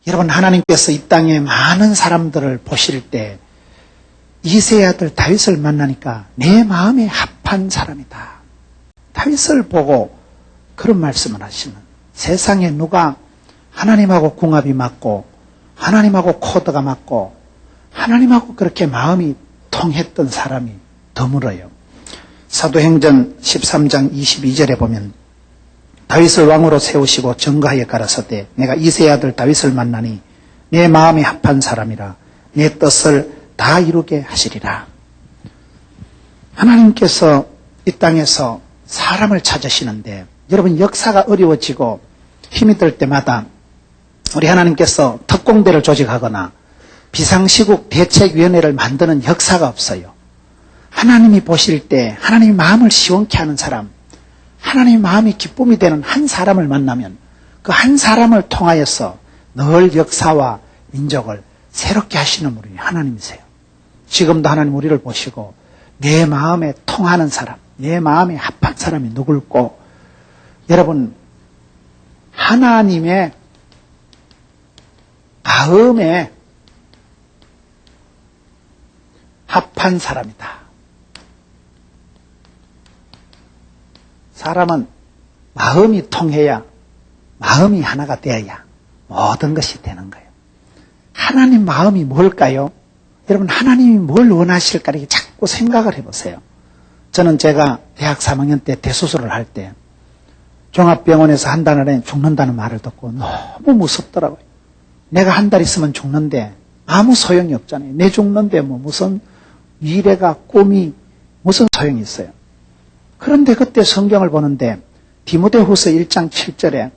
여러분, 하나님께서 이 땅에 많은 사람들을 보실 때 이새의 아들 다윗을 만나니까 내 마음에 합한 사람이다. 다윗을 보고 그런 말씀을 하시는, 세상에 누가 하나님하고 궁합이 맞고 하나님하고 코드가 맞고 하나님하고 그렇게 마음이 통했던 사람이 드물어요. 사도행전 13장 22절에 보면 다윗을 왕으로 세우시고 정거하여 가라사대 내가 이새의 아들 다윗을 만나니 내 마음에 합한 사람이라 내 뜻을 다 이루게 하시리라. 하나님께서 이 땅에서 사람을 찾으시는데, 여러분, 역사가 어려워지고 힘이 들 때마다 우리 하나님께서 특공대를 조직하거나 비상시국 대책위원회를 만드는 역사가 없어요. 하나님이 보실 때 하나님의 마음을 시원케 하는 사람, 하나님의 마음이 기쁨이 되는 한 사람을 만나면 그 한 사람을 통하여서 늘 역사와 민족을 새롭게 하시는 분이 하나님이세요. 지금도 하나님 우리를 보시고 내 마음에 통하는 사람, 내 마음에 합한 사람이 누굴꼬? 여러분, 하나님의 마음에 합한 사람이다. 사람은 마음이 통해야, 마음이 하나가 되어야 모든 것이 되는 거예요. 하나님 마음이 뭘까요? 여러분, 하나님이 뭘 원하실까 이렇게 자꾸 생각을 해보세요. 저는 제가 대학 3학년 때 대수술을 할 때 종합병원에서 한 달 안에 죽는다는 말을 듣고 너무 무섭더라고요. 내가 한 달 있으면 죽는데 아무 소용이 없잖아요. 내 죽는데 뭐 무슨 미래가, 꿈이 무슨 소용이 있어요. 그런데 그때 성경을 보는데 디모데후서 1장 7절에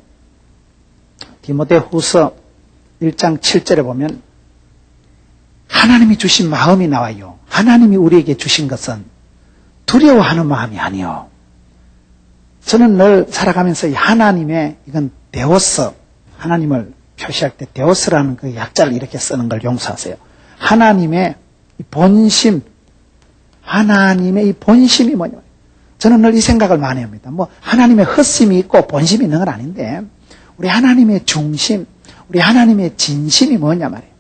디모데후서 1장 7절에 보면 하나님이 주신 마음이 나와요. 하나님이 우리에게 주신 것은 두려워하는 마음이 아니요. 저는 늘 살아가면서 이 하나님의, 이건 데오스, 하나님을 표시할 때 데오스라는 그 약자를 이렇게 쓰는 걸 용서하세요. 하나님의 이 본심, 하나님의 이 본심이 뭐냐면, 저는 늘 이 생각을 많이 합니다. 뭐 하나님의 헛심이 있고 본심이 있는 건 아닌데 우리 하나님의 중심, 우리 하나님의 진심이 뭐냐 말이에요.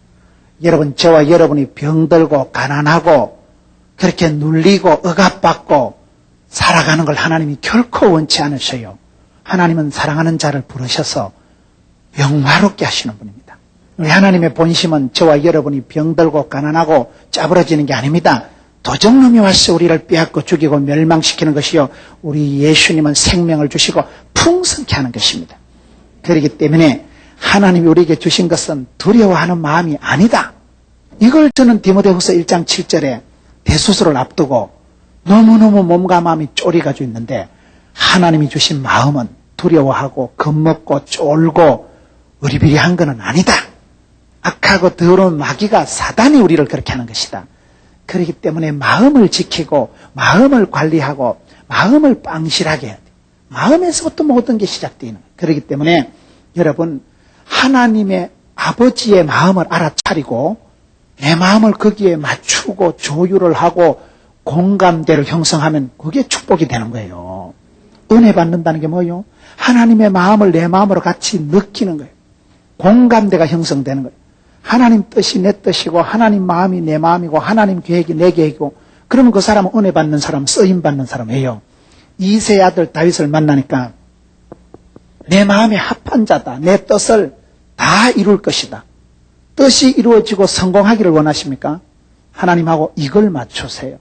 여러분, 저와 여러분이 병들고 가난하고 그렇게 눌리고 억압받고 살아가는 걸 하나님이 결코 원치 않으셔요. 하나님은 사랑하는 자를 부르셔서 영화롭게 하시는 분입니다. 우리 하나님의 본심은 저와 여러분이 병들고 가난하고 짜부러지는 게 아닙니다. 도적놈이 와서 우리를 빼앗고 죽이고 멸망시키는 것이요, 우리 예수님은 생명을 주시고 풍성케 하는 것입니다. 그렇기 때문에 하나님이 우리에게 주신 것은 두려워하는 마음이 아니다. 이걸 저는 디모데후서 1장 7절에 대수술을 앞두고 너무너무 몸과 마음이 쪼리가지고 있는데, 하나님이 주신 마음은 두려워하고 겁먹고 쫄고 의리비리한 것은 아니다. 악하고 더러운 마귀가, 사단이 우리를 그렇게 하는 것이다. 그렇기 때문에 마음을 지키고 마음을 관리하고 마음을 빵실하게 해야 돼. 마음에서부터 모든 게 시작되는 거예요. 그렇기 때문에 여러분, 하나님의 아버지의 마음을 알아차리고 내 마음을 거기에 맞추고 조율을 하고 공감대를 형성하면 그게 축복이 되는 거예요. 은혜 받는다는 게 뭐예요? 하나님의 마음을 내 마음으로 같이 느끼는 거예요. 공감대가 형성되는 거예요. 하나님 뜻이 내 뜻이고 하나님 마음이 내 마음이고 하나님 계획이 내 계획이고, 그러면 그 사람은 은혜 받는 사람, 쓰임 받는 사람이에요. 이새의 아들 다윗을 만나니까 내 마음에 합한 자다. 내 뜻을 다 이룰 것이다. 뜻이 이루어지고 성공하기를 원하십니까? 하나님하고 이걸 맞추세요.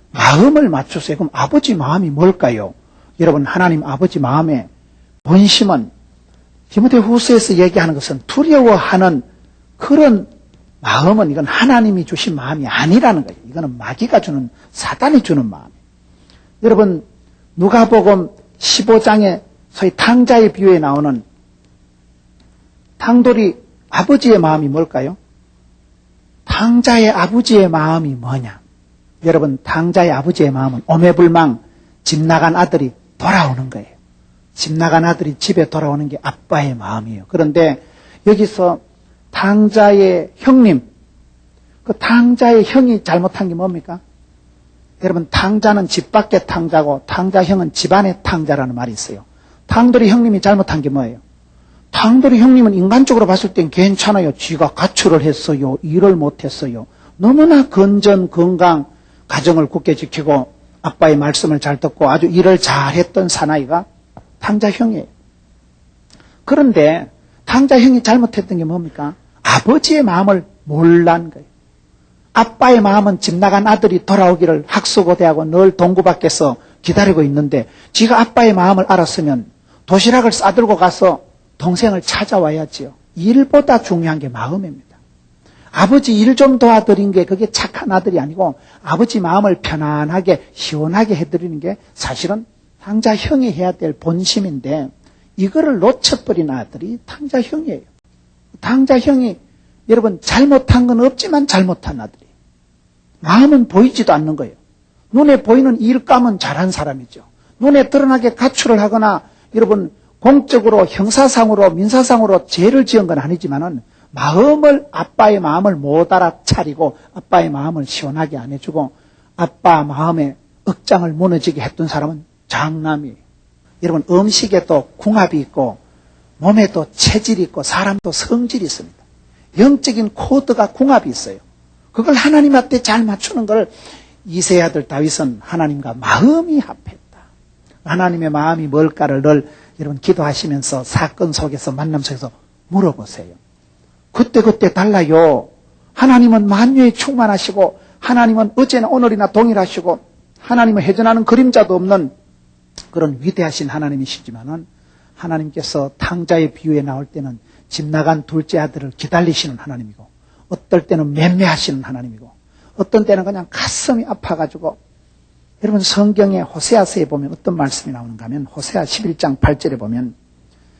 마음을 맞추세요. 그럼 아버지 마음이 뭘까요? 여러분, 하나님 아버지 마음의 본심은 디모데후서에서 얘기하는 것은 두려워하는 그런 마음은, 이건 하나님이 주신 마음이 아니라는 거예요. 이거는 마귀가 주는, 사단이 주는 마음이에요. 여러분, 누가복음 15장에 소위 탕자의 비유에 나오는 탕돌이 아버지의 마음이 뭘까요? 탕자의 아버지의 마음이 뭐냐? 여러분, 탕자의 아버지의 마음은 오매불망 집 나간 아들이 돌아오는 거예요. 집 나간 아들이 집에 돌아오는 게 아빠의 마음이에요. 그런데 여기서 탕자의 형님, 그 탕자의 형이 잘못한 게 뭡니까? 여러분, 탕자는 집 밖의 탕자고 탕자 형은 집안의 탕자라는 말이 있어요. 탕돌이 형님이 잘못한 게 뭐예요? 탕돌이 형님은 인간적으로 봤을 땐 괜찮아요. 지가 가출을 했어요. 일을 못했어요. 너무나 건전, 건강, 가정을 굳게 지키고 아빠의 말씀을 잘 듣고 아주 일을 잘했던 사나이가 탕자형이에요. 그런데 탕자형이 잘못했던 게 뭡니까? 아버지의 마음을 몰란 거예요. 아빠의 마음은 집 나간 아들이 돌아오기를 학수고대하고 늘 동구 밖에서 기다리고 있는데 지가 아빠의 마음을 알았으면 도시락을 싸들고 가서 동생을 찾아와야지요. 일보다 중요한 게 마음입니다. 아버지 일 좀 도와드린 게 그게 착한 아들이 아니고 아버지 마음을 편안하게 시원하게 해드리는 게 사실은 탕자형이 해야 될 본심인데 이거를 놓쳐버린 아들이 탕자형이에요. 탕자형이 여러분 잘못한 건 없지만 잘못한 아들이에요. 마음은 보이지도 않는 거예요. 눈에 보이는 일감은 잘한 사람이죠. 눈에 드러나게 가출을 하거나 여러분 공적으로 형사상으로 민사상으로 죄를 지은 건 아니지만은 마음을 아빠의 마음을 못 알아차리고 아빠의 마음을 시원하게 안 해주고 아빠 마음에 억장을 무너지게 했던 사람은 장남이에요. 여러분 음식에도 궁합이 있고 몸에도 체질이 있고 사람도 성질이 있습니다. 영적인 코드가 궁합이 있어요. 그걸 하나님한테 잘 맞추는 걸 이새의 아들 다윗은 하나님과 마음이 합했다. 하나님의 마음이 뭘까를 늘 여러분 기도하시면서 사건 속에서 만남 속에서 물어보세요. 그때 달라요. 하나님은 만유에 충만하시고 하나님은 어제나 오늘이나 동일하시고 하나님은 해전하는 그림자도 없는 그런 위대하신 하나님이시지만은 하나님께서 탕자의 비유에 나올 때는 집 나간 둘째 아들을 기다리시는 하나님이고 어떨 때는 맴매하시는 하나님이고 어떤 때는 그냥 가슴이 아파가지고 여러분 성경의 호세아서에 보면 어떤 말씀이 나오는가 하면 호세아 11장 8절에 보면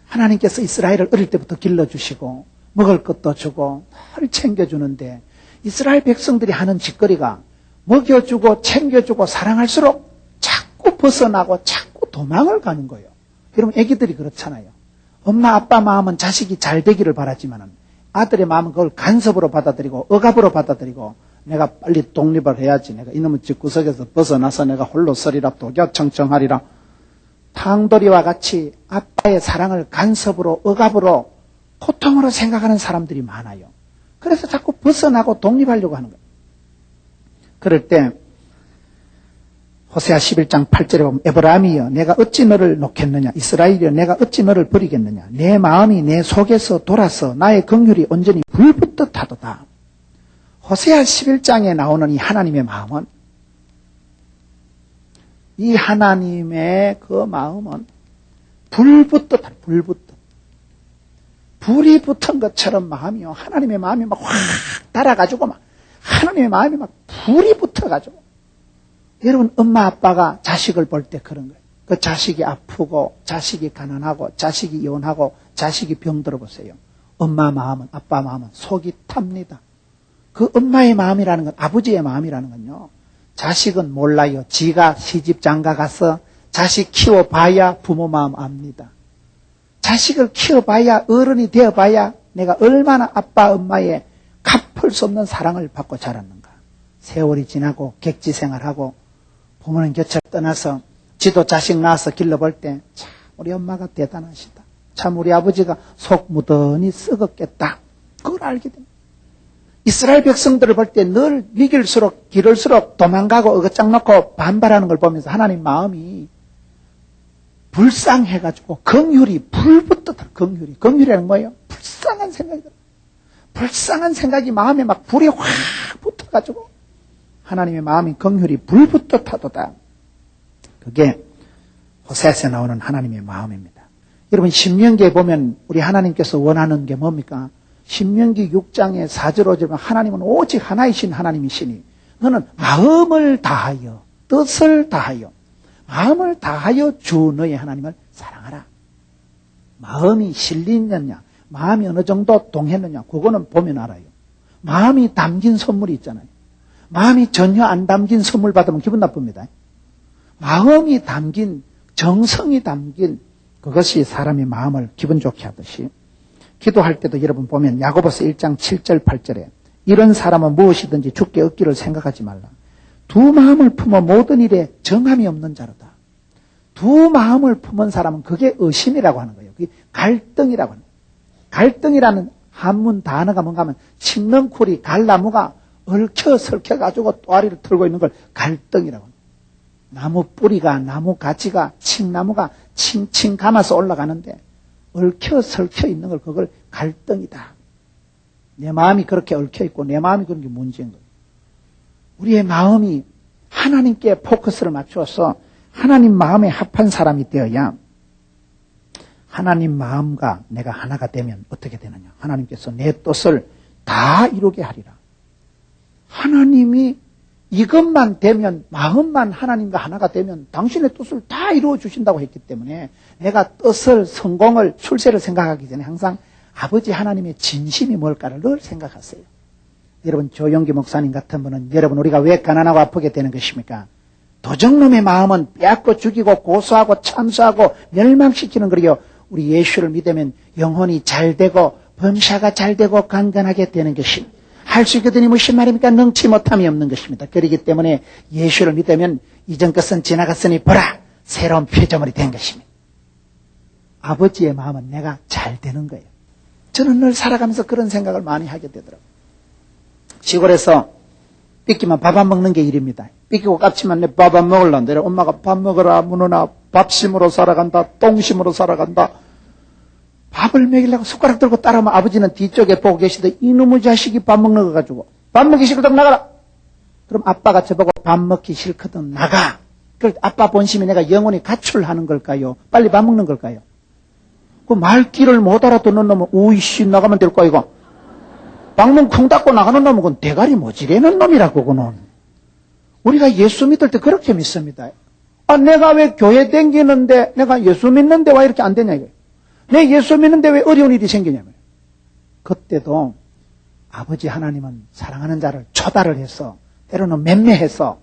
하나님께서 이스라엘을 어릴 때부터 길러주시고 먹을 것도 주고 늘 챙겨주는데 이스라엘 백성들이 하는 짓거리가 먹여주고 챙겨주고 사랑할수록 자꾸 벗어나고 자꾸 도망을 가는 거예요. 여러분 애기들이 그렇잖아요. 엄마 아빠 마음은 자식이 잘 되기를 바라지만 아들의 마음은 그걸 간섭으로 받아들이고 억압으로 받아들이고 내가 빨리 독립을 해야지. 내가 이놈의 집구석에서 벗어나서 내가 홀로 서리라 독야청청하리라. 탕돌이와 같이 아빠의 사랑을 간섭으로 억압으로 고통으로 생각하는 사람들이 많아요. 그래서 자꾸 벗어나고 독립하려고 하는 거예요. 그럴 때 호세아 11장 8절에 보면 에브라임이여 내가 어찌 너를 놓겠느냐 이스라엘이여 내가 어찌 너를 버리겠느냐 내 마음이 내 속에서 돌아서 나의 긍휼이 온전히 불붙듯 하도다. 호세아 11장에 나오는 이 하나님의 마음은 이 하나님의 그 마음은 불붙듯 불붙듯 불이 붙은 것처럼 마음이요 하나님의 마음이 막 확 달아가지고 막 하나님의 마음이 막 불이 붙어가지고 여러분 엄마 아빠가 자식을 볼 때 그런 거예요. 그 자식이 아프고 자식이 가난하고 자식이 이혼하고 자식이 병들어 보세요. 엄마 마음은 아빠 마음은 속이 탑니다. 그 엄마의 마음이라는 건 아버지의 마음이라는 건요. 자식은 몰라요. 지가 시집 장가 가서 자식 키워봐야 부모 마음 압니다. 자식을 키워봐야 어른이 되어봐야 내가 얼마나 아빠 엄마의 갚을 수 없는 사랑을 받고 자랐는가. 세월이 지나고 객지 생활하고 부모님 곁을 떠나서 지도 자식 낳아서 길러볼 때 참 우리 엄마가 대단하시다. 참 우리 아버지가 속 무던히 썩었겠다. 그걸 알게 됩니다. 이스라엘 백성들을 볼 때 늘 위길수록 기를수록 도망가고 어긋장 놓고 반발하는 걸 보면서 하나님 마음이 불쌍해가지고 긍휼이 불붙듯 긍휼이라는 뭐예요? 불쌍한 생각이 들어요. 불쌍한 생각이 마음에 막 불이 확 붙어가지고 하나님의 마음이 긍휼이 불붙듯 하도다. 그게 호세아서에 나오는 하나님의 마음입니다. 여러분 신명기에 보면 우리 하나님께서 원하는 게 뭡니까? 신명기 6장의 4절 5절 보면 하나님은 오직 하나이신 하나님이시니 너는 마음을 다하여 뜻을 다하여 마음을 다하여 주 너의 하나님을 사랑하라. 마음이 실리느냐 마음이 어느 정도 동했느냐 그거는 보면 알아요. 마음이 담긴 선물이 있잖아요. 마음이 전혀 안 담긴 선물 받으면 기분 나쁩니다. 마음이 담긴 정성이 담긴 그것이 사람의 마음을 기분 좋게 하듯이 기도할 때도 여러분 보면 야고보서 1장 7절 8절에 이런 사람은 무엇이든지 주께 얻기를 생각하지 말라. 두 마음을 품어 모든 일에 정함이 없는 자로다. 두 마음을 품은 사람은 그게 의심이라고 하는 거예요. 그게 갈등이라고 하는 거예요. 갈등이라는 한문 단어가 뭔가 하면 칡넝쿨이 갈나무가 얽혀 설켜가지고 또아리를 털고 있는 걸 갈등이라고 합니다. 나무 뿌리가, 나무 가지가, 칡나무가 칭칭 감아서 올라가는데 얽혀 설켜 있는 걸 그걸 갈등이다. 내 마음이 그렇게 얽혀 있고 내 마음이 그런 게 문제인 거예요. 우리의 마음이 하나님께 포커스를 맞추어서 하나님 마음에 합한 사람이 되어야 하나님 마음과 내가 하나가 되면 어떻게 되느냐. 하나님께서 내 뜻을 다 이루게 하리라. 하나님이 이것만 되면, 마음만 하나님과 하나가 되면 당신의 뜻을 다 이루어 주신다고 했기 때문에 내가 뜻을, 성공을, 출세를 생각하기 전에 항상 아버지 하나님의 진심이 뭘까를 늘 생각하세요. 여러분, 조영기 목사님 같은 분은 여러분 우리가 왜 가난하고 아프게 되는 것입니까? 도적놈의 마음은 빼앗고 죽이고 고소하고 참수하고 멸망시키는 거리요. 우리 예수를 믿으면 영혼이 잘 되고 범사가 잘 되고 강건하게 되는 것입니다. 할 수 있거든이 무슨 말입니까? 능치 못함이 없는 것입니다. 그렇기 때문에 예수를 믿으면 이전 것은 지나갔으니 보라! 새로운 피조물이 된 것입니다. 아버지의 마음은 내가 잘 되는 거예요. 저는 늘 살아가면서 그런 생각을 많이 하게 되더라고요. 시골에서 삐끼만 밥 안 먹는 게 일입니다. 삐끼고 깝치면 내 밥 안 먹을란데 엄마가 밥 먹으라 무누나 밥심으로 살아간다. 똥심으로 살아간다. 밥을 먹이려고 숟가락 들고 따라오면 아버지는 뒤쪽에 보고 계시더니 이놈의 자식이 밥 먹는 거 가지고 밥 먹기 싫거든 나가라. 그럼 아빠가 저보고 밥 먹기 싫거든 나가. 그럴 때 아빠 본심이 내가 영원히 가출하는 걸까요? 빨리 밥 먹는 걸까요? 그 말귀를 못 알아듣는 놈은 오이씨 나가면 될 거야 이거. 방문 쿵 닫고 나가는 놈은 그건 대가리 모지래는 놈이라고 그는. 우리가 예수 믿을 때 그렇게 믿습니다. 아 내가 왜 교회 다니는데 내가 예수 믿는데 왜 이렇게 안 되냐 이거예요. 내 예수 믿는데 왜 어려운 일이 생기냐면 그때도 아버지 하나님은 사랑하는 자를 초달을 해서 때로는 맴매해서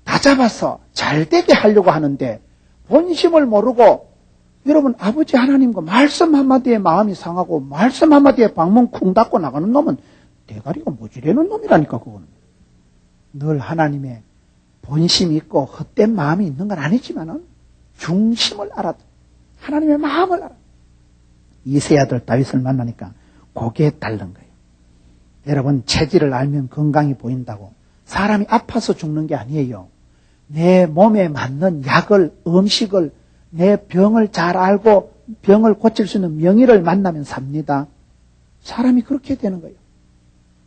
다 잡아서 잘 되게 하려고 하는데 본심을 모르고 여러분 아버지 하나님과 말씀 한마디에 마음이 상하고 말씀 한마디에 방문 쿵 닫고 나가는 놈은 대가리가 모지래는 놈이라니까 그거는. 늘 하나님의 본심이 있고 헛된 마음이 있는 건 아니지만은 중심을 알아 하나님의 마음을 알아. 이세 아들 다윗을 만나니까 거기에 따른 거예요. 여러분 체질을 알면 건강이 보인다고 사람이 아파서 죽는 게 아니에요. 내 몸에 맞는 약을 음식을 내 병을 잘 알고 병을 고칠 수 있는 명의를 만나면 삽니다. 사람이 그렇게 되는 거예요.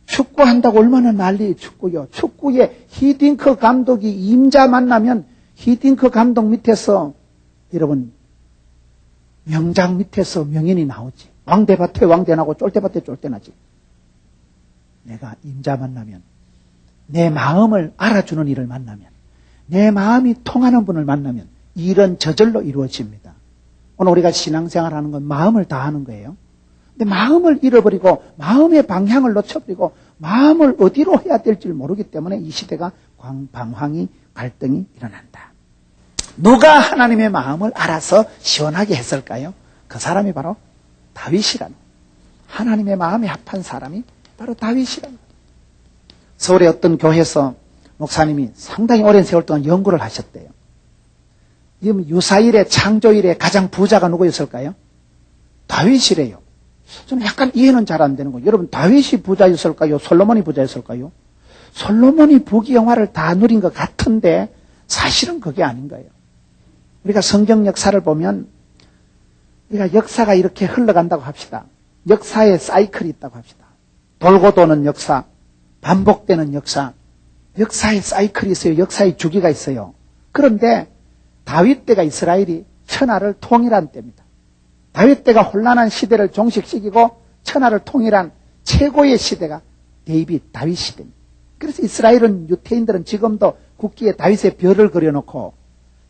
축구한다고 얼마나 난리 축구요. 축구에 히딩크 감독이 임자 만나면 히딩크 감독 밑에서 여러분 명장 밑에서 명인이 나오지. 왕대밭에 왕대나고 쫄대밭에 쫄대나지. 내가 임자 만나면 내 마음을 알아주는 일을 만나면 내 마음이 통하는 분을 만나면 일은 저절로 이루어집니다. 오늘 우리가 신앙생활하는 건 마음을 다하는 거예요. 근데 마음을 잃어버리고 마음의 방향을 놓쳐버리고 마음을 어디로 해야 될지 모르기 때문에 이 시대가 방황이 갈등이 일어난다. 누가 하나님의 마음을 알아서 시원하게 했을까요? 그 사람이 바로 다윗이라는 하나님의 마음에 합한 사람이 바로 다윗이라는 거예요. 서울의 어떤 교회에서 목사님이 상당히 오랜 세월 동안 연구를 하셨대요. 유사일의 창조일의 가장 부자가 누구였을까요? 다윗이래요. 저는 약간 이해는 잘 안 되는 거예요. 여러분 다윗이 부자였을까요? 솔로몬이 부자였을까요? 솔로몬이 부귀영화를 다 누린 것 같은데 사실은 그게 아닌 거예요. 우리가 성경 역사를 보면 우리가 역사가 이렇게 흘러간다고 합시다. 역사의 사이클이 있다고 합시다. 돌고 도는 역사, 반복되는 역사, 역사의 사이클이 있어요. 역사의 주기가 있어요. 그런데 다윗 때가 이스라엘이 천하를 통일한 때입니다. 다윗 때가 혼란한 시대를 종식시키고 천하를 통일한 최고의 시대가 다윗 시대입니다. 그래서 이스라엘은 유태인들은 지금도 국기에 다윗의 별을 그려놓고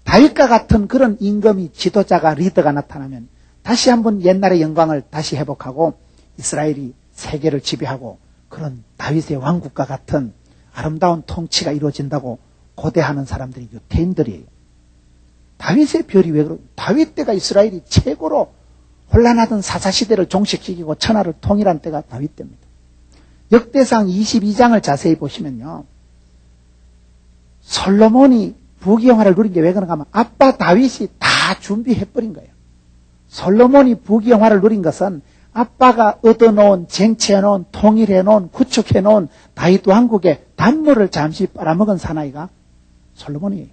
다윗과 같은 그런 임금이 지도자가 리더가 나타나면 다시 한번 옛날의 영광을 다시 회복하고 이스라엘이 세계를 지배하고 그런 다윗의 왕국과 같은 아름다운 통치가 이루어진다고 고대하는 사람들이 유태인들이에요. 다윗의 별이 왜 그러? 다윗 때가 이스라엘이 최고로 혼란하던 사사시대를 종식시키고 천하를 통일한 때가 다윗 때입니다. 역대상 22장을 자세히 보시면요. 솔로몬이 부귀영화를 누린 게 왜 그런가 하면 아빠 다윗이 다 준비해버린 거예요. 솔로몬이 부귀영화를 누린 것은 아빠가 얻어놓은, 쟁취해놓은, 통일해놓은, 구축해놓은 다윗 왕국의 단물을 잠시 빨아먹은 사나이가 솔로몬이에요.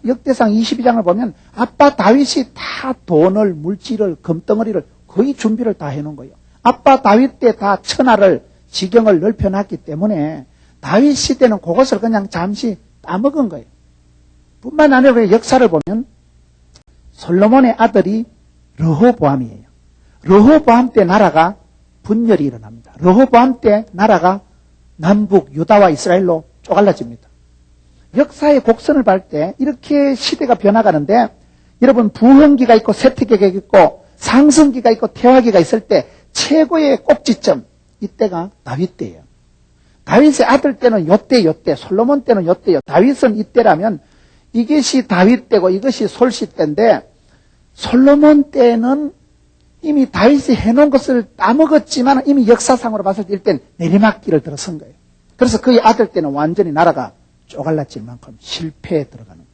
역대상 22장을 보면 아빠 다윗이 다 돈을, 물질을, 금덩어리를 거의 준비를 다 해놓은 거예요. 아빠 다윗 때 다 천하를, 지경을 넓혀놨기 때문에 다윗 시대는 그것을 그냥 잠시 따먹은 거예요. 뿐만 아니라 역사를 보면 솔로몬의 아들이 르호보암이에요. 르호보암 때 나라가 분열이 일어납니다. 르호보암 때 나라가 남북 유다와 이스라엘로 쪼갈라집니다. 역사의 곡선을 볼 때 이렇게 시대가 변화가는데 여러분 부흥기가 있고 쇠퇴기가 있고 상승기가 있고 퇴화기가 있을 때 최고의 꼭지점 이때가 다윗 때예요. 다윗의 아들 때는 요때 솔로몬 때는 요때요. 다윗은 이때라면 이것이 다윗 때고 이것이 솔시 때인데 솔로몬 때는 이미 다윗이 해놓은 것을 따먹었지만 이미 역사상으로 봤을 때 일단 내리막길을 들어선 거예요. 그래서 그의 아들 때는 완전히 나라가 쪼갈라질 만큼 실패에 들어가는 거예요.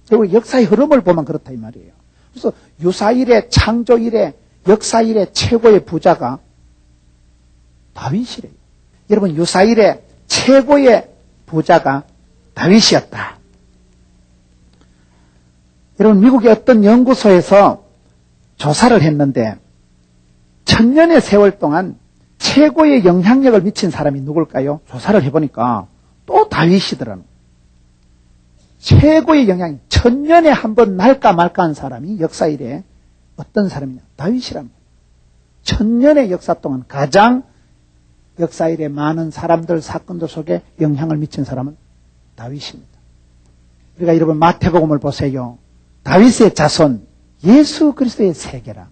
결국 역사의 흐름을 보면 그렇다 이 말이에요. 그래서 유사일의 창조일의 역사일의 최고의 부자가 다윗이래요. 여러분 유사일의 최고의 부자가 다윗이었다. 여러분 미국의 어떤 연구소에서 조사를 했는데 1000년의 세월 동안 최고의 영향력을 미친 사람이 누굴까요? 조사를 해보니까 또 다윗이더라는 거예요. 최고의 영향력, 1000년에 한 번 날까 말까 한 사람이 역사일에 어떤 사람이냐? 다윗이랍니다. 1000년의 역사 동안 가장 역사일에 많은 사람들, 사건들 속에 영향을 미친 사람은 다윗입니다. 우리가 여러분 마태복음을 보세요. 다윗의 자손, 예수 그리스도의 세계라.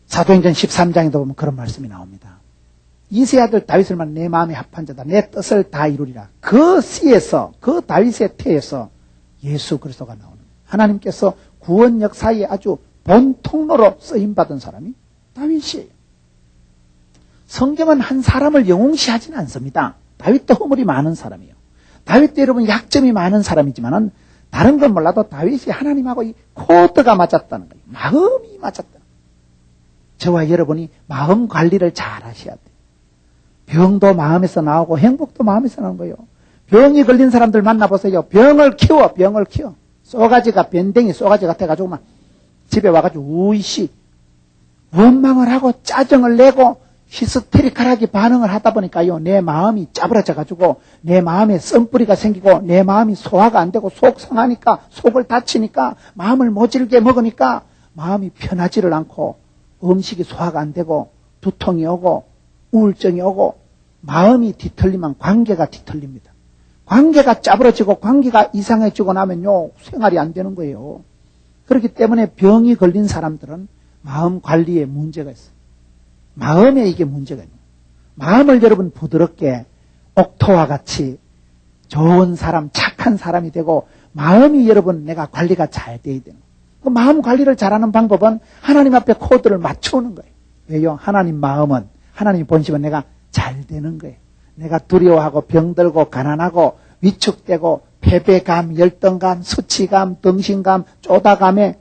사도행전 13장에도 보면 그런 말씀이 나옵니다. 이세 아들 다윗을 만 내 마음에 합한 자다. 내 뜻을 다 이루리라. 그 씨에서, 그 다윗의 태에서 예수 그리스도가 나오는 거예요. 하나님께서 구원 역사의 아주 본 통로로 쓰임받은 사람이 다윗이에요. 성경은 한 사람을 영웅시하지는 않습니다. 다윗도 허물이 많은 사람이에요. 다윗도 여러분 약점이 많은 사람이지만은 다른 건 몰라도 다윗이 하나님하고 이 코드가 맞았다는 거예요. 마음이 맞았다는 거예요. 저와 여러분이 마음 관리를 잘 하셔야 돼요. 병도 마음에서 나오고 행복도 마음에서 나오는 거예요. 병이 걸린 사람들 만나보세요. 병을 키워. 쏘가지가 변댕이 쏘가지 같아가지고 막 집에 와가지고 우이씨 원망을 하고 짜증을 내고 히스테리컬하게 반응을 하다 보니까요. 내 마음이 짜부러져가지고 내 마음에 썬뿌리가 생기고 내 마음이 소화가 안 되고 속 상하니까 속을 다치니까 마음을 모질게 먹으니까 마음이 편하지를 않고 음식이 소화가 안 되고 두통이 오고 우울증이 오고 마음이 뒤틀리면 관계가 뒤틀립니다. 관계가 짜부러지고 관계가 이상해지고 나면요. 생활이 안 되는 거예요. 그렇기 때문에 병이 걸린 사람들은 마음 관리에 문제가 있어요. 마음에 이게 문제가 있는 거예요. 마음을 여러분 부드럽게 옥토와 같이 좋은 사람, 착한 사람이 되고 마음이 여러분 내가 관리가 잘 돼야 되는 거예요. 그 마음 관리를 잘하는 방법은 하나님 앞에 코드를 맞추는 거예요. 왜요? 하나님 마음은 하나님 본심은 내가 잘 되는 거예요. 내가 두려워하고 병들고 가난하고 위축되고 패배감, 열등감, 수치감, 덩신감, 쪼다감에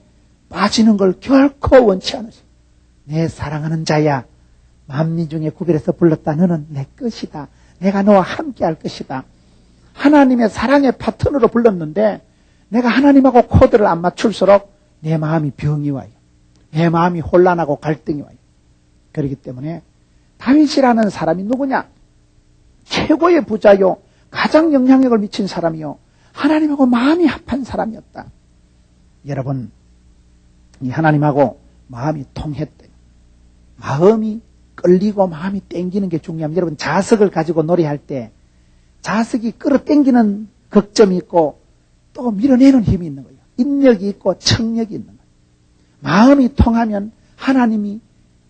빠지는 걸 결코 원치 않으셔. 내 사랑하는 자야, 만민 중에 구별해서 불렀다. 너는 내 것이다. 내가 너와 함께 할 것이다. 하나님의 사랑의 파트너로 불렀는데 내가 하나님하고 코드를 안 맞출수록 내 마음이 병이 와요. 내 마음이 혼란하고 갈등이 와요. 그렇기 때문에 다윗이라는 사람이 누구냐? 최고의 부자요. 가장 영향력을 미친 사람이요. 하나님하고 마음이 합한 사람이었다. 여러분, 이 하나님하고 마음이 통했대요. 마음이 끌리고 마음이 땡기는 게 중요합니다. 여러분, 자석을 가지고 놀이할 때 자석이 끌어당기는 걱점이 있고 또 밀어내는 힘이 있는 거예요. 인력이 있고 청력이 있는 거예요. 마음이 통하면 하나님이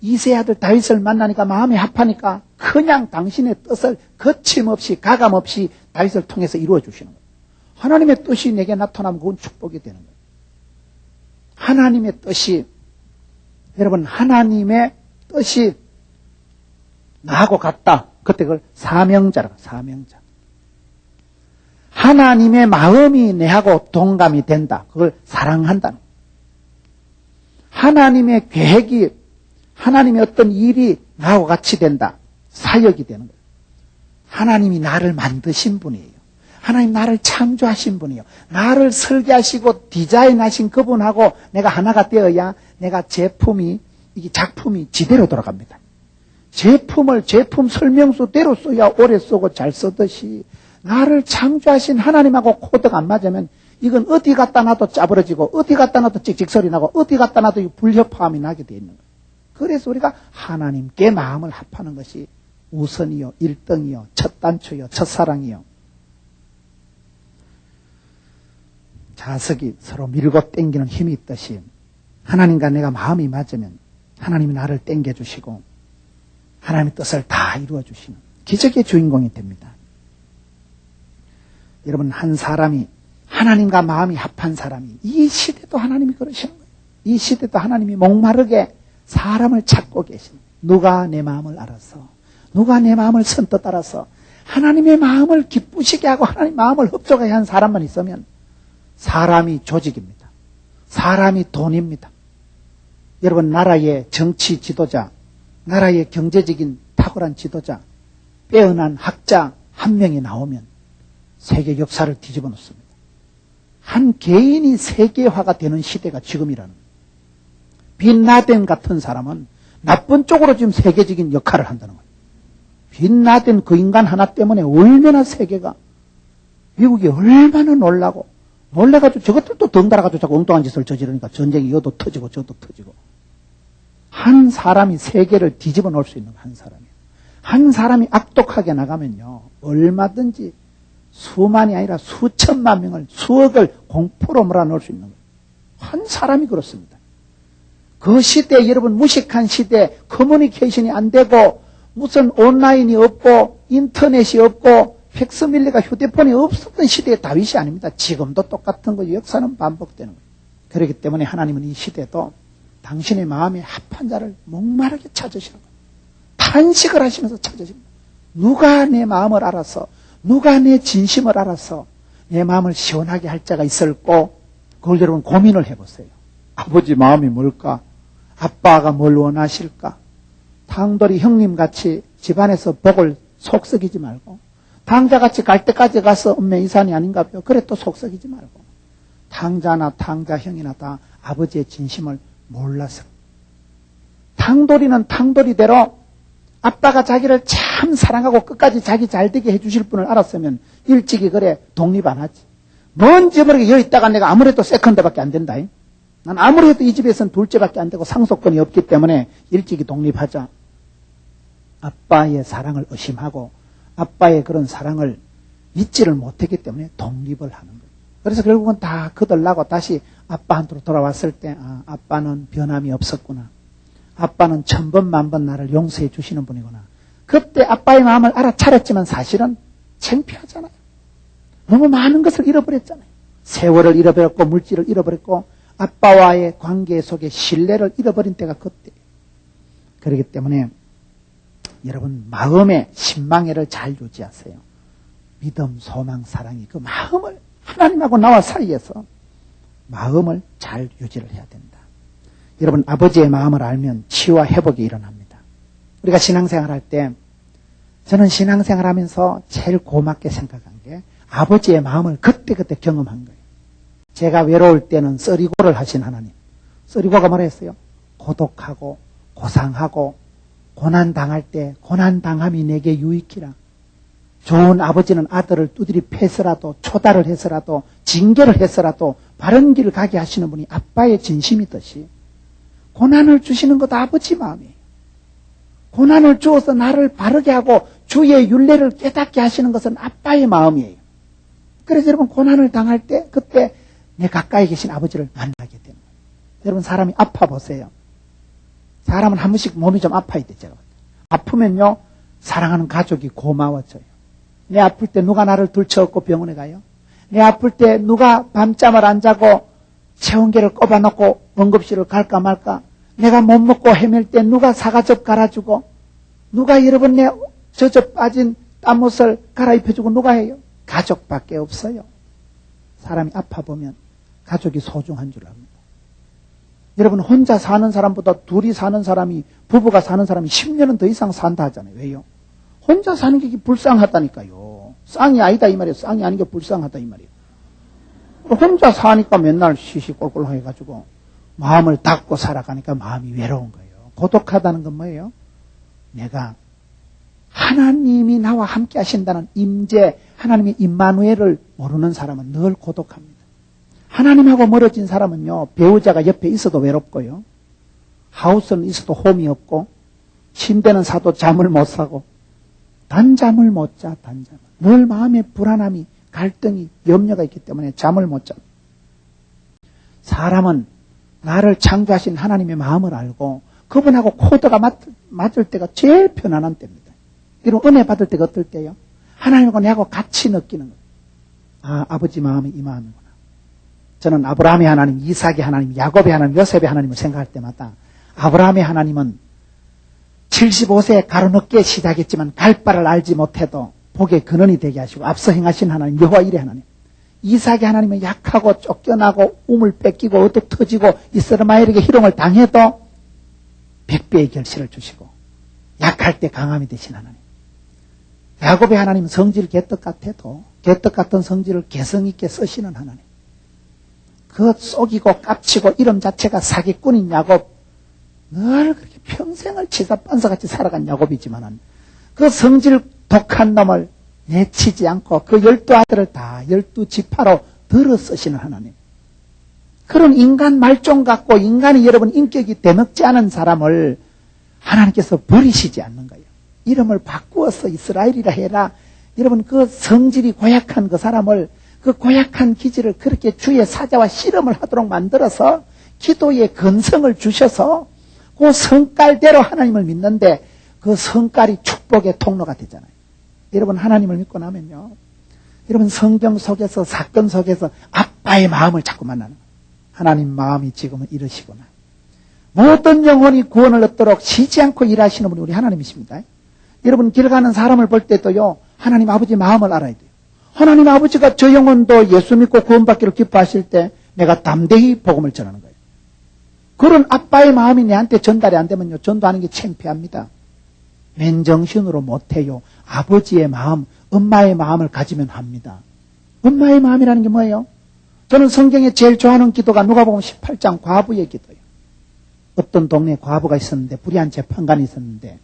이세 아들 다윗을 만나니까 마음이 합하니까 그냥 당신의 뜻을 거침없이 가감없이 다윗을 통해서 이루어 주시는 거예요. 하나님의 뜻이 내게 나타나면 그건 축복이 되는 거예요. 하나님의 뜻이, 여러분, 하나님의 뜻이 나하고 같다. 그때 그걸 사명자라고, 사명자. 하나님의 마음이 내하고 동감이 된다. 그걸 사랑한다는 거예요. 하나님의 계획이 하나님의 어떤 일이 나하고 같이 된다. 사역이 되는 거예요. 하나님이 나를 만드신 분이에요. 하나님 나를 창조하신 분이에요. 나를 설계하시고 디자인하신 그분하고 내가 하나가 되어야 내가 이게 작품이 지대로 돌아갑니다. 제품 설명서대로 써야 오래 쓰고 잘 쓰듯이 나를 창조하신 하나님하고 코드가 안 맞으면 이건 어디 갖다 놔도 짜부러지고 어디 갖다 놔도 찍찍소리 나고 어디 갖다 놔도 불협화음이 나게 되어 있는 거예요. 그래서 우리가 하나님께 마음을 합하는 것이 우선이요, 1등이요, 첫 단추요, 첫사랑이요. 자석이 서로 밀고 당기는 힘이 있듯이 하나님과 내가 마음이 맞으면 하나님이 나를 당겨주시고 하나님의 뜻을 다 이루어주시는 기적의 주인공이 됩니다. 여러분, 한 사람이 하나님과 마음이 합한 사람이 이 시대도 하나님이 그러시는 거예요. 이 시대도 하나님이 목마르게 사람을 찾고 계신 누가 내 마음을 알아서 누가 내 마음을 선뜻 알아서 하나님의 마음을 기쁘시게 하고 하나님의 마음을 흡족하게 한 사람만 있으면 사람이 조직입니다. 사람이 돈입니다. 여러분, 나라의 정치 지도자, 나라의 경제적인 탁월한 지도자, 빼어난 학자 한 명이 나오면 세계 역사를 뒤집어 놓습니다. 한 개인이 세계화가 되는 시대가 지금이라는 거예요. 빈라덴 같은 사람은 나쁜 쪽으로 지금 세계적인 역할을 한다는 거예요. 빈라덴 그 인간 하나 때문에 얼마나 세계가, 미국이 얼마나 놀라가지고 저것들도 덩달아가지고 자꾸 엉뚱한 짓을 저지르니까 전쟁이 여도 터지고 저도 터지고. 한 사람이 세계를 뒤집어 놓을 수 있는 한 사람이에요. 한 사람이 악독하게 나가면요, 얼마든지 수만이 아니라 수천만 명을, 수억을 공포로 몰아넣을 수 있는 거예요. 한 사람이 그렇습니다. 그 시대, 여러분, 무식한 시대, 커뮤니케이션이 안 되고 무슨 온라인이 없고 인터넷이 없고 팩스밀리가 휴대폰이 없었던 시대의 다윗이 아닙니다. 지금도 똑같은 거예요. 역사는 반복되는 거예요. 그렇기 때문에 하나님은 이 시대도 당신의 마음에 합한 자를 목마르게 찾으시는 거예요. 탄식을 하시면서 찾으시는 거예요. 누가 내 마음을 알아서, 누가 내 진심을 알아서 내 마음을 시원하게 할 자가 있을까? 그걸 여러분 고민을 해보세요. 아버지 마음이 뭘까? 아빠가 뭘 원하실까? 당돌이 형님같이 집안에서 복을 속썩이지 말고, 당자같이 갈 때까지 가서 엄매 이산이 아닌가요? 그래 또 속썩이지 말고. 당자나 당자 형이나 다 아버지의 진심을 몰라서. 당돌이는 당돌이대로 아빠가 자기를 참 사랑하고 끝까지 자기 잘되게 해주실 분을 알았으면 일찍이 그래 독립 안 하지. 뭔지 모르게 여기 있다가 내가 아무래도 세컨드밖에 안 된다. 난 아무래도 이 집에서는 둘째밖에 안 되고 상속권이 없기 때문에 일찍이 독립하자. 아빠의 사랑을 의심하고 아빠의 그런 사랑을 믿지를 못했기 때문에 독립을 하는 거예요. 그래서 결국은 다 거들나고 다시 아빠한테로 돌아왔을 때, 아빠는 변함이 없었구나. 아빠는 천번 만번 나를 용서해 주시는 분이구나. 그때 아빠의 마음을 알아차렸지만 사실은 창피하잖아요. 너무 많은 것을 잃어버렸잖아요. 세월을 잃어버렸고 물질을 잃어버렸고 아빠와의 관계 속에 신뢰를 잃어버린 때가 그때예요. 그렇기 때문에 여러분, 마음의 신망애를 잘 유지하세요. 믿음, 소망, 사랑이 그 마음을 하나님하고 나와 사이에서 마음을 잘 유지를 해야 된다. 여러분, 아버지의 마음을 알면 치유와 회복이 일어납니다. 우리가 신앙생활 할 때, 저는 신앙생활 하면서 제일 고맙게 생각한 게 아버지의 마음을 그때그때 경험한 거예요. 제가 외로울 때는 썰이고를 하신 하나님. 썰이고가 뭐라 했어요? 고독하고 고상하고 고난당할 때 고난당함이 내게 유익이라. 좋은 아버지는 아들을 두드리 패서라도 초달을 해서라도 징계를 해서라도 바른 길을 가게 하시는 분이 아빠의 진심이듯이 고난을 주시는 것도 아버지 마음이에요. 고난을 주어서 나를 바르게 하고 주의 율례를 깨닫게 하시는 것은 아빠의 마음이에요. 그래서 여러분, 고난을 당할 때 그때 내 가까이 계신 아버지를 만나게 되는 거예요. 여러분, 사람이 아파 보세요. 사람은 한 번씩 몸이 좀 아파야 되죠. 아프면요, 사랑하는 가족이 고마워져요. 내 아플 때 누가 나를 들쳐업고 병원에 가요? 내 아플 때 누가 밤잠을 안 자고 체온계를 꼽아놓고 응급실을 갈까 말까? 내가 못 먹고 헤맬 때 누가 사과즙 갈아주고, 누가 여러분 내 젖어 빠진 땀옷을 갈아입혀주고 누가 해요? 가족밖에 없어요. 사람이 아파 보면 가족이 소중한 줄 압니다. 여러분 혼자 사는 사람보다 둘이 사는 사람이 부부가 사는 사람이 10년은 더 이상 산다 하잖아요. 왜요? 혼자 사는 게 불쌍하다니까요. 쌍이 아니다 이 말이에요. 쌍이 아닌 게 불쌍하다 이 말이에요. 혼자 사니까 맨날 시시콜콜 해가지고 마음을 닫고 살아가니까 마음이 외로운 거예요. 고독하다는 건 뭐예요? 내가 하나님이 나와 함께 하신다는 임재, 하나님의 임마누엘을 모르는 사람은 늘 고독합니다. 하나님하고 멀어진 사람은요, 배우자가 옆에 있어도 외롭고요, 하우스는 있어도 홈이 없고, 침대는 사도 잠을 못 사고, 단잠을 못 자, 단잠. 늘 마음에 불안함이, 갈등이, 염려가 있기 때문에 잠을 못 잡니다. 사람은 나를 창조하신 하나님의 마음을 알고 그분하고 코드가 맞을 때가 제일 편안한 때입니다. 이런 은혜 받을 때가 어떨 때요? 하나님하고 내하고 같이 느끼는 거예요. 아, 아버지 마음이 이 마음이구나. 저는 아브라함의 하나님, 이삭의 하나님, 야곱의 하나님, 요셉의 하나님을 생각할 때마다 아브라함의 하나님은 75세에 가로늦게 시작했지만 갈 바를 알지 못해도 복의 근원이 되게 하시고 앞서 행하신 하나님, 여호와 일의 하나님. 이삭의 하나님은 약하고 쫓겨나고 우물 뺏기고 어둑 터지고 이스마엘에게 희롱을 당해도 100배의 결실을 주시고 약할 때 강함이 되신 하나님. 야곱의 하나님은 성질 개떡 같아도 개떡 같은 성질을 개성 있게 쓰시는 하나님. 그 속이고 깝치고 이름 자체가 사기꾼인 야곱, 늘 그렇게 평생을 치사반사같이 살아간 야곱이지만은 그 성질 독한 놈을 내치지 않고 그 12아들을 다 12지파로 들어 쓰시는 하나님. 그런 인간 말종 같고 인간이 여러분 인격이 대먹지 않은 사람을 하나님께서 버리시지 않는 거예요. 이름을 바꾸어서 이스라엘이라 해라. 여러분 그 성질이 고약한 그 사람을 그 고약한 기질을 그렇게 주의 사자와 씨름을 하도록 만들어서 기도의 근성을 주셔서 그 성깔대로 하나님을 믿는데 그 성깔이 축복의 통로가 되잖아요. 여러분 하나님을 믿고 나면요, 여러분 성경 속에서 사건 속에서 아빠의 마음을 자꾸 만나는 거예요. 하나님 마음이 지금은 이러시구나. 모든 영혼이 구원을 얻도록 쉬지 않고 일하시는 분이 우리 하나님이십니다. 여러분 길 가는 사람을 볼 때도요, 하나님 아버지 마음을 알아야 돼요. 하나님 아버지가 저 영혼도 예수 믿고 구원받기를 기뻐하실 때 내가 담대히 복음을 전하는 거예요. 그런 아빠의 마음이 내한테 전달이 안 되면요, 전도하는 게 창피합니다. 맨정신으로 못해요. 아버지의 마음, 엄마의 마음을 가지면 합니다. 엄마의 마음이라는 게 뭐예요? 저는 성경에 제일 좋아하는 기도가 누가복음 18장 과부의 기도예요. 어떤 동네에 과부가 있었는데, 불의한 재판관이 있었는데,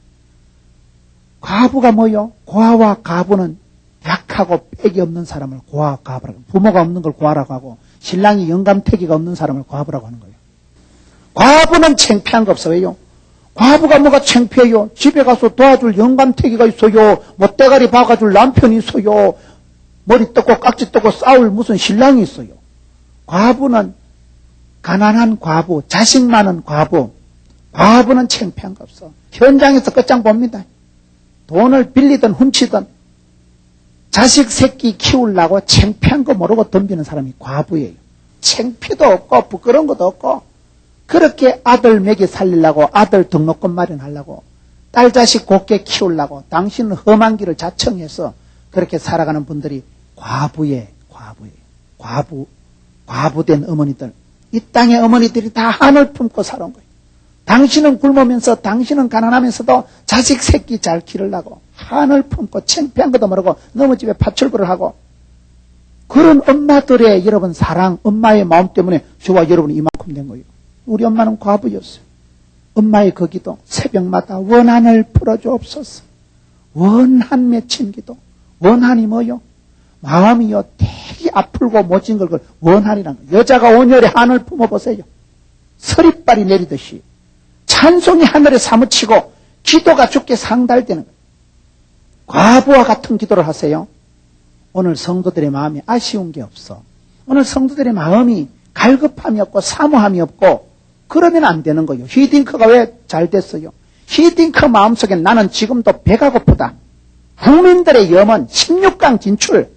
과부가 뭐예요? 고아와 과부는 약하고 빽이 없는 사람을 고아, 과부라고, 부모가 없는 걸 고아라고 하고, 신랑이 영감태기가 없는 사람을 과부라고 하는 거예요. 과부는 창피한 거 없어. 왜요? 과부가 뭐가 창피해요? 집에 가서 도와줄 영감태기가 있어요. 못대가리 박아줄 남편이 있어요. 머리 뜯고 깍지 뜯고 싸울 무슨 신랑이 있어요. 과부는 가난한 과부, 자식 많은 과부, 과부는 창피한 거 없어. 현장에서 끝장 봅니다. 돈을 빌리든 훔치든 자식 새끼 키우려고 창피한 거 모르고 덤비는 사람이 과부예요. 창피도 없고 부끄러운 것도 없고 그렇게 아들 먹이 살리려고 아들 등록금 마련하려고 딸 자식 곱게 키우려고 당신은 험한 길을 자청해서 그렇게 살아가는 분들이 과부된 어머니들, 이 땅의 어머니들이 다 한을 품고 살아온 거예요. 당신은 굶으면서 당신은 가난하면서도 자식 새끼 잘 기르려고 한을 품고 창피한 것도 모르고 너무 집에 파출부를 하고 그런 엄마들의 여러분 사랑, 엄마의 마음 때문에 저와 여러분이 이만큼 된 거예요. 우리 엄마는 과부였어요. 엄마의 그 기도, 새벽마다 원한을 풀어주옵소서. 원한 맺힌 기도. 원한이 뭐요? 마음이요, 되게 아프고 못진 걸 원한이란 거예요. 여자가 온열에 한을 품어보세요. 서리발이 내리듯이 찬송이 하늘에 사무치고 기도가 죽게 상달되는 거예요. 과부와 같은 기도를 하세요. 오늘 성도들의 마음이 아쉬운 게 없어. 오늘 성도들의 마음이 갈급함이 없고 사모함이 없고 그러면 안 되는 거예요. 히딩크가 왜 잘 됐어요? 히딩크 마음속에 나는 지금도 배가 고프다. 국민들의 염원 16강 진출.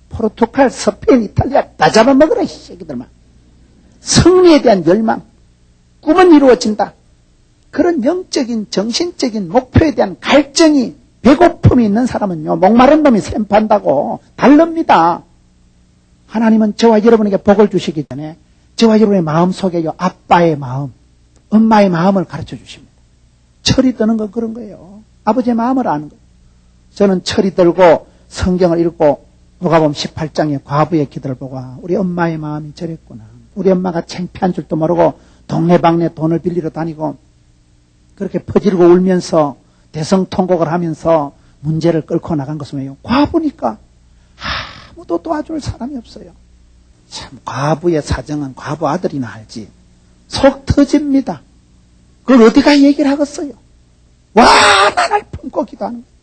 포르투갈, 스페인, 이탈리아 다 잡아먹으라 이 새끼들만. 승리에 대한 열망. 꿈은 이루어진다. 그런 영적인 정신적인 목표에 대한 갈증이 배고픔이 있는 사람은요, 목마른 놈이 샘판다고 달릅니다. 하나님은 저와 여러분에게 복을 주시기 전에 저와 여러분의 마음 속에요. 아빠의 마음, 엄마의 마음을 가르쳐 주십니다. 철이 드는 건 그런 거예요. 아버지의 마음을 아는 거예요. 저는 철이 들고 성경을 읽고 누가복음 18장의 과부의 기도를 보고 우리 엄마의 마음이 저랬구나. 우리 엄마가 창피한 줄도 모르고 동네방네 돈을 빌리러 다니고 그렇게 퍼지르고 울면서 대성통곡을 하면서 문제를 끌고 나간 것은 왜요? 과부니까 아무도 도와줄 사람이 없어요. 참 과부의 사정은 과부 아들이나 알지. 속 터집니다. 그걸 어디가 얘기를 하겠어요? 와나를 품고 기도하는 거예요.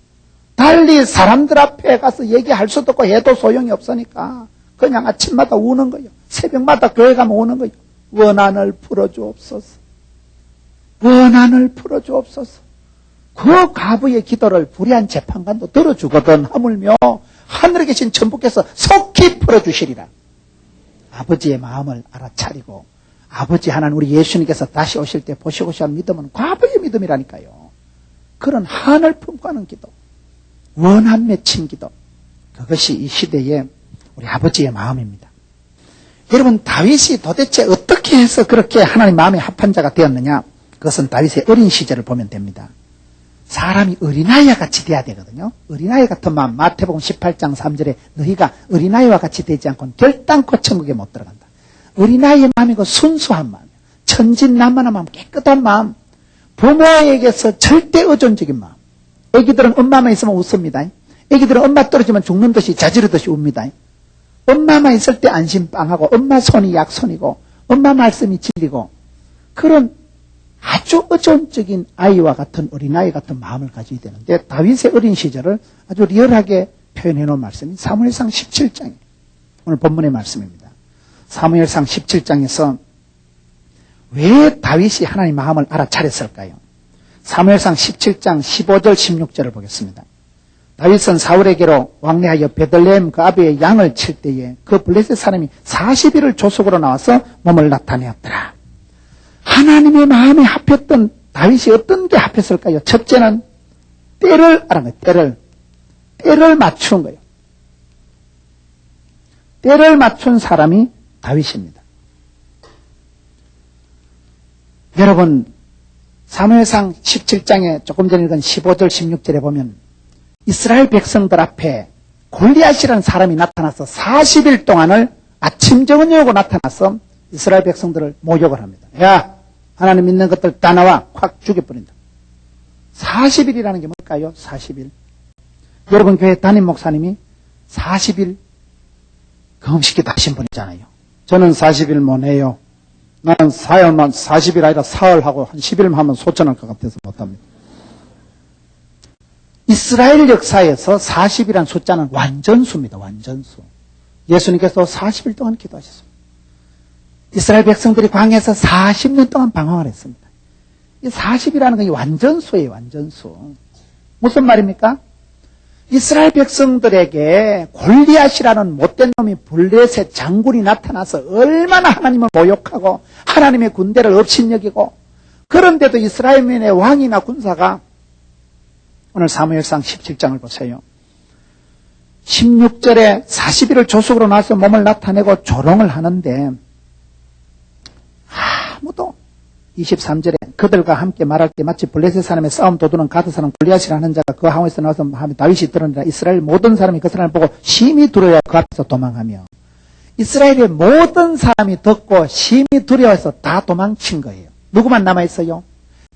달리 사람들 앞에 가서 얘기할 수도 없고 해도 소용이 없으니까 그냥 아침마다 우는 거예요. 새벽마다 교회 가면 우는 거예요. 원한을 풀어주옵소서. 원한을 풀어주옵소서. 그 과부의 기도를 불의한 재판관도 들어주거든. 하물며 하늘에 계신 천부께서 속히 풀어주시리라. 아버지의 마음을 알아차리고 아버지 하나님 우리 예수님께서 다시 오실 때 보시고 싶은 믿음은 과부의 믿음이라니까요. 그런 한을 품고 하는 기도, 원한 맺힌 기도, 그것이 이 시대의 우리 아버지의 마음입니다. 여러분 다윗이 도대체 어떻게 해서 그렇게 하나님 마음에 합한 자가 되었느냐? 그것은 다윗의 어린 시절을 보면 됩니다. 사람이 어린아이와 같이 돼야 되거든요. 어린아이 같은 마음, 마태복음 18장 3절에 너희가 어린아이와 같이 되지 않고는 결단코 천국에 못 들어간다. 어린아이의 마음이고 순수한 마음, 천진난만한 마음, 깨끗한 마음, 부모에게서 절대 의존적인 마음. 애기들은 엄마만 있으면 웃습니다. 애기들은 엄마 떨어지면 죽는 듯이 자지르듯이 웁니다. 엄마만 있을 때 안심빵하고 엄마 손이 약손이고 엄마 말씀이 진리고 그런 아주 의존적인 아이와 같은 어린아이 같은 마음을 가져야 되는데 다윗의 어린 시절을 아주 리얼하게 표현해 놓은 말씀이 사무엘상 17장이에요. 오늘 본문의 말씀입니다. 사무엘상 17장에서 왜 다윗이 하나님의 마음을 알아차렸을까요? 사무엘상 17장 15절 16절을 보겠습니다. 다윗은 사울에게로 왕래하여 베들레헴 그 아비의 양을 칠 때에 그 블레셋 사람이 40일을 조속으로 나와서 몸을 나타내었더라. 하나님의 마음에 합했던 다윗이 어떤 게 합했을까요? 첫째는 때를 알아낸 거예요. 때를 맞춘 거예요. 때를 맞춘 사람이 다윗입니다. 여러분 사무엘상 17장에 조금 전에 읽은 15절 16절에 보면 이스라엘 백성들 앞에 골리앗이라는 사람이 나타나서 40일 동안을 아침 저녁으로 나타나서 이스라엘 백성들을 모욕을 합니다. 야 하나님 믿는 것들 다 나와 확 죽여버린다. 40일이라는 게 뭘까요? 40일. 여러분 교회 담임 목사님이 40일 금식기도 하신 분이잖아요. 저는 40일 못해요. 나는 사흘만 40일 아니라 사흘하고 한 10일만 하면 소천할 것 같아서 못합니다. 이스라엘 역사에서 40이라는 숫자는 완전수입니다. 완전수. 예수님께서 40일 동안 기도하셨습니다. 이스라엘 백성들이 광야에서 40년 동안 방황을 했습니다. 이 40이라는 건 완전수예요. 완전수. 무슨 말입니까? 이스라엘 백성들에게 골리앗이라는 못된 놈이 블레셋 장군이 나타나서 얼마나 하나님을 모욕하고 하나님의 군대를 업신여기고 그런데도 이스라엘민의 왕이나 군사가 오늘 사무엘상 17장을 보세요. 16절에 40일을 조속으로 나서 몸을 나타내고 조롱을 하는데 아무도 23절에 그들과 함께 말할 때 마치 블레셋 사람의 싸움 도두는 가드 사람 골리앗이라는 자가 그 항우에서 나와서 하면 다윗이 들으니라 이스라엘 모든 사람이 그 사람을 보고 심히 두려워 그 앞에서 도망하며 이스라엘의 모든 사람이 듣고 심히 두려워해서 다 도망친 거예요. 누구만 남아있어요?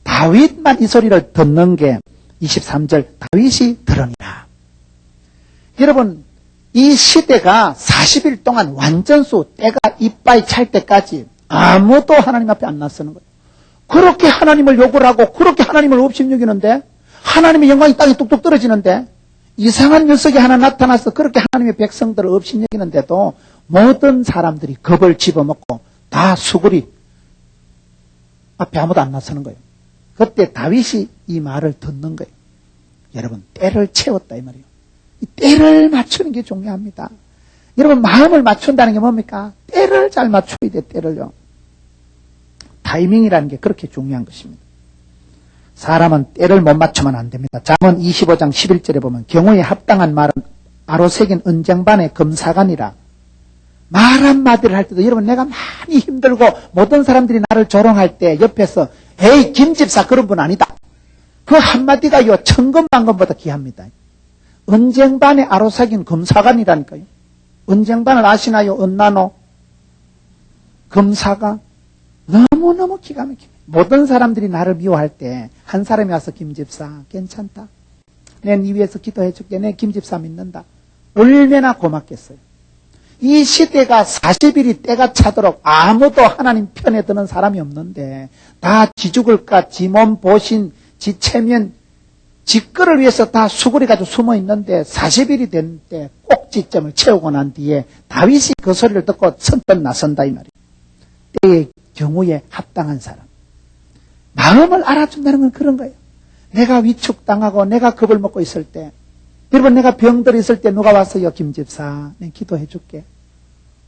다윗만 이 소리를 듣는 게 23절 다윗이 들으니라. 여러분 이 시대가 40일 동안 완전수 때가 이빠이 찰 때까지 아무도 하나님 앞에 안 나서는 거예요. 그렇게 하나님을 욕을 하고 그렇게 하나님을 업신여기는데 하나님의 영광이 땅에 뚝뚝 떨어지는데 이상한 녀석이 하나 나타나서 그렇게 하나님의 백성들을 업신여기는데도 모든 사람들이 겁을 집어먹고 다 수구리 앞에 아무도 안 나서는 거예요. 그때 다윗이 이 말을 듣는 거예요. 여러분 때를 채웠다 이 말이에요. 이 때를 맞추는 게 중요합니다. 여러분 마음을 맞춘다는 게 뭡니까? 때를 잘 맞춰야 돼. 때를요. 타이밍이라는 게 그렇게 중요한 것입니다. 사람은 때를 못 맞추면 안 됩니다. 잠언 25장 11절에 보면 경우에 합당한 말은 아로 새긴 은쟁반의 금사간이라 말 한마디를 할 때도 여러분 내가 많이 힘들고 모든 사람들이 나를 조롱할 때 옆에서 에이 김집사 그런 분 아니다. 그 한마디가요 천금만금보다 귀합니다. 언쟁반의 아로사긴 검사관이라니까요. 언쟁반을 아시나요? 언나노 검사가 너무너무 기가 막힙니다. 모든 사람들이 나를 미워할 때 한 사람이 와서 김집사 괜찮다. 내 네 위해서 기도해 줄게. 내 김집사 믿는다. 얼마나 고맙겠어요. 이 시대가 40일이 때가 차도록 아무도 하나님 편에 드는 사람이 없는데 다 지 죽을까 지 몸 보신 지 체면 지 거를 위해서 다 수그리 가지고 숨어 있는데 40일이 된 때 꼭지점을 채우고 난 뒤에 다윗이 그 소리를 듣고 선뜻 나선다 이 말이에요. 때의 경우에 합당한 사람. 마음을 알아준다는 건 그런 거예요. 내가 위축당하고 내가 겁을 먹고 있을 때 여러분 내가 병들어 있을 때 누가 와서요 김집사 내가 기도해 줄게.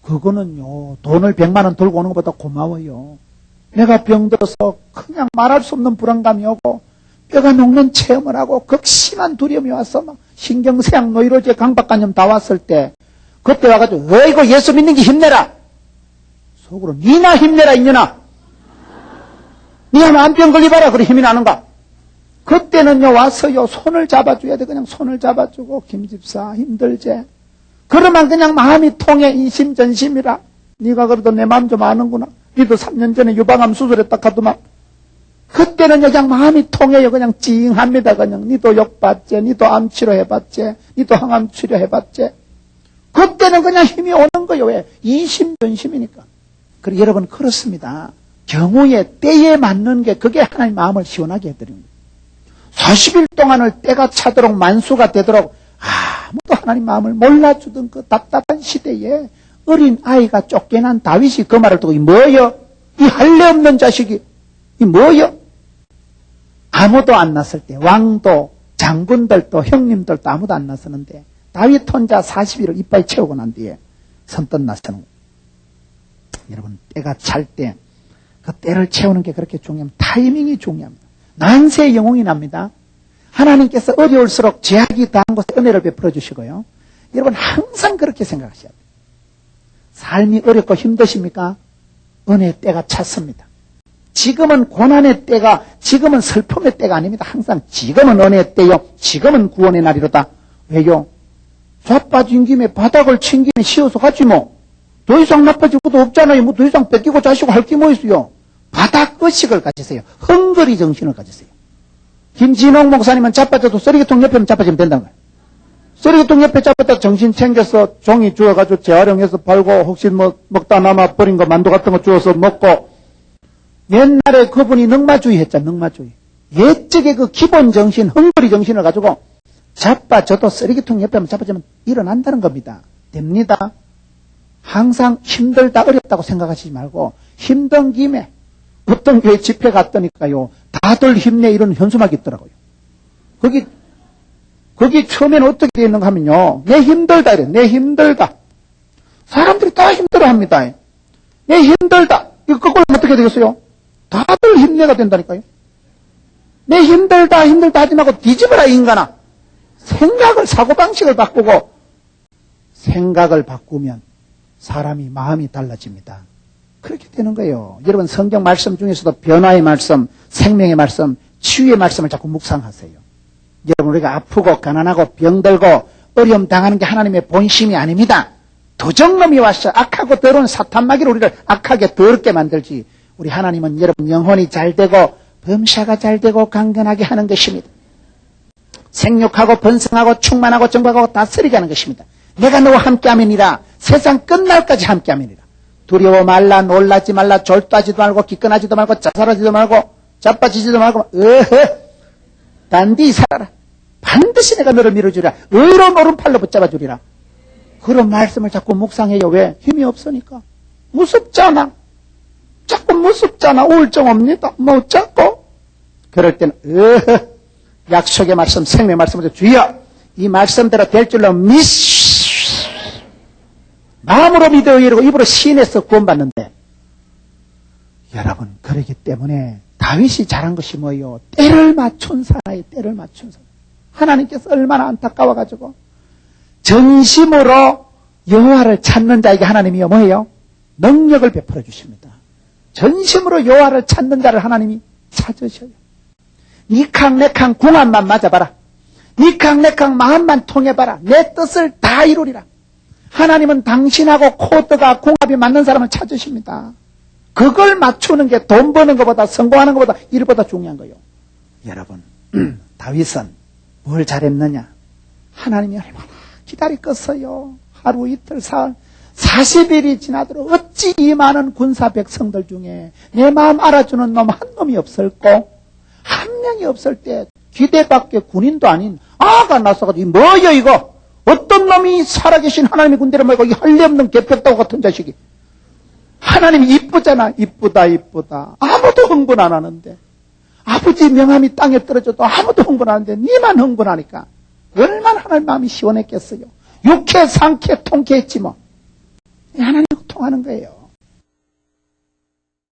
그거는요 돈을 100만 원 들고 오는 것보다 고마워요. 내가 병들어서 그냥 말할 수 없는 불안감이 오고 뼈가 녹는 체험을 하고 극심한 두려움이 와서 막 신경쇠약 노이로제 강박관념 다 왔을 때 그때 와가지고 어이구 예수 믿는 게 힘내라. 속으로 니나 힘내라 이년아. 니가 만병 걸리봐라. 그래 힘이 나는가. 그때는요 와서요 손을 잡아줘야 돼. 그냥 손을 잡아주고 김집사 힘들제. 그러면 그냥 마음이 통해 이심전심이라. 네가 그래도 내 마음 좀 아는구나. 니도 3년 전에 유방암 수술했다 카더만. 그때는 그냥 마음이 통해요. 그냥 찡합니다. 그냥 니도 욕받지. 니도 암 치료해봤지. 니도 항암 치료해봤지. 그때는 그냥 힘이 오는 거예요. 왜? 이심전심이니까. 그리고 여러분 그렇습니다. 경우에 때에 맞는 게 그게 하나님 마음을 시원하게 해드립니다. 40일 동안을 때가 차도록 만수가 되도록 아무도 하나님 마음을 몰라주던 그 답답한 시대에 어린 아이가 쫓겨난 다윗이 그 말을 듣고 이 뭐여? 이 할례 없는 자식이 이 뭐여? 아무도 안 났을 때 왕도 장군들도 형님들도 아무도 안 나서는데 다윗 혼자 40일을 이빨 채우고 난 뒤에 선뜻 나서는 거예요. 여러분 때가 찰 때 그 때를 채우는 게 그렇게 중요합니다. 타이밍이 중요합니다. 난세의 영웅이 납니다. 하나님께서 어려울수록 죄악이 당한 곳에 은혜를 베풀어 주시고요. 여러분 항상 그렇게 생각하셔야 돼요. 삶이 어렵고 힘드십니까? 은혜의 때가 찼습니다. 지금은 고난의 때가 지금은 슬픔의 때가 아닙니다. 항상 지금은 은혜의 때요. 지금은 구원의 날이로다. 왜요? 자빠진 김에 바닥을 친 김에 씌어서 가지 뭐. 더 이상 나빠질 것도 없잖아요. 뭐 더 이상 뺏기고 자시고 할 게 뭐 있어요. 바닥 의식을 가지세요. 헝거리 정신을 가지세요. 김진홍 목사님은 자빠져도 쓰레기통 옆에만 자빠지면 된다는 거예요. 쓰레기통 옆에 자빠져 정신 챙겨서 종이 주워가지고 재활용해서 팔고 혹시 뭐 먹다 남아 버린 거 만두 같은 거 주워서 먹고 옛날에 그분이 넉마주의 했잖아. 넉마주의. 옛적의 그 기본 정신 헝거리 정신을 가지고 자빠져도 쓰레기통 옆에만 자빠지면 일어난다는 겁니다. 됩니다. 항상 힘들다 어렵다고 생각하시지 말고 힘든 김에 어떤 교회 집회 갔더니까요 다들 힘내 이런 현수막이 있더라고요. 거기 처음에는 어떻게 되어 있는가 하면요 내 힘들다 이래. 내 힘들다. 사람들이 다 힘들어합니다. 내 힘들다. 이거 거꾸로 어떻게 되겠어요? 다들 힘내가 된다니까요. 내 힘들다 하지 말고 뒤집어라 인간아. 생각을 사고방식을 바꾸고 생각을 바꾸면 사람이 마음이 달라집니다. 그렇게 되는 거예요. 여러분 성경 말씀 중에서도 변화의 말씀, 생명의 말씀, 치유의 말씀을 자꾸 묵상하세요. 여러분 우리가 아프고 가난하고 병들고 어려움 당하는 게 하나님의 본심이 아닙니다. 도적놈이 와서 악하고 더러운 사탄마귀로 우리를 악하게 더럽게 만들지 우리 하나님은 여러분 영혼이 잘 되고 범사가 잘 되고 강건하게 하는 것입니다. 생육하고 번성하고 충만하고 정복하고 다스리게 하는 것입니다. 내가 너와 함께하면이라 세상 끝날까지 함께하면이라. 두려워 말라 놀라지 말라 졸도하지도 말고 기권하지도 말고 자살하지도 말고 자빠지지도 말고 단디 살아라. 반드시 내가 너를 밀어주리라. 의로운 오른팔로 붙잡아 주리라. 그런 말씀을 자꾸 묵상해요. 왜? 힘이 없으니까. 무섭잖아. 자꾸 무섭잖아. 우울증 옵니다. 뭐 자꾸. 그럴 때는 약속의 말씀 생명의 말씀을 주여 이 말씀대로 될 줄로 마음으로 믿어 이러고 입으로 시인해서 구원받는데 여러분 그러기 때문에 다윗이 잘한 것이 뭐예요? 때를 맞춘 사나이 때를 맞춘 사나이. 하나님께서 얼마나 안타까워가지고 전심으로 여호와를 찾는 자에게 하나님이요 뭐예요? 능력을 베풀어 주십니다. 전심으로 여호와를 찾는 자를 하나님이 찾으셔요. 니캉내캉 궁합만 맞아봐라. 니캉내캉 마음만 통해봐라. 내 뜻을 다 이루리라. 하나님은 당신하고 코드가 궁합이 맞는 사람을 찾으십니다. 그걸 맞추는 게 돈 버는 것보다 성공하는 것보다 일보다 중요한 거예요. 여러분, 다윗은 뭘 잘했느냐? 하나님이 얼마나 기다렸겠어요. 하루 이틀 사흘 40일이 지나도록 어찌 이 많은 군사 백성들 중에 내 마음 알아주는 놈 한 놈이 없을꼬? 한 명이 없을 때 기대밖에 군인도 아닌 아가 나서가지고 뭐여 이거? 어떤 놈이 살아계신 하나님의 군대를 말고 이 할례없는 개벽다구 같은 자식이. 하나님이 이쁘잖아. 이쁘다 이쁘다. 아무도 흥분 안 하는데. 아버지 명함이 땅에 떨어져도 아무도 흥분 안 하는데 니만 흥분하니까 얼마나 하나님 마음이 시원했겠어요. 육회 상쾌 통쾌했지 뭐. 하나님하고 통하는 거예요.